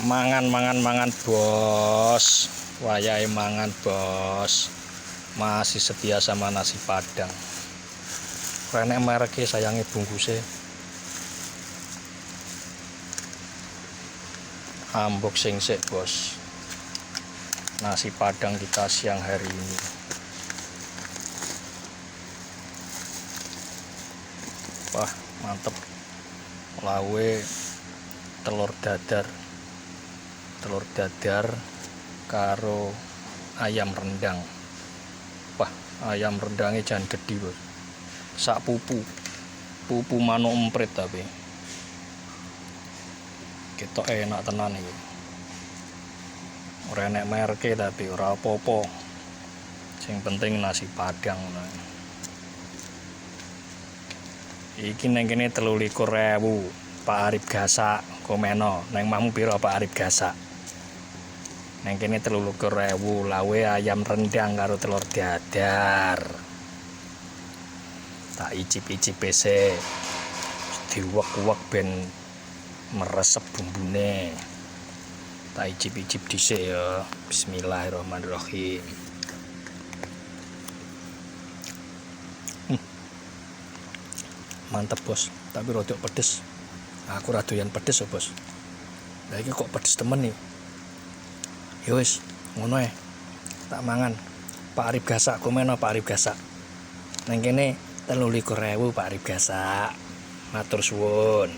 Mangan bos, wayahe mangan bos, masih setia sama nasi padang. Renek mereknya sayangi bungkusnya. Unboxing sih bos, nasi padang kita siang hari ini. Wah mantep, lawe telur dadar karo ayam rendang. Wah ayam rendangnya jangan gede bos, sak pupu manuk emprit, tapi ketok enak tenan iki. Ora enek merke tapi ora apa-apa, sing penting nasi padang. Iki neng kene 23.000 Pak Arif gasak komeno. Neng mahmu piro Pak Arif gasak? Neng kene 23.000 lawe ayam rendang karo telur dadar. Tak icip-icip pese, diuwek-uwek ben meresep bumbune. Tak icip-icip dhisik ya. Bismillahirrahmanirrahim. Mantep bos, tapi rodok pedes. Aku radoyan pedes ya bos. Lah iki kok pedes temen nih. Ya wis, ngono ae. Tak mangan. Pak Arif gasak komeno Pak Arif gasak. Neng kene 23.000 Pak Arif gasak. Matur suwun.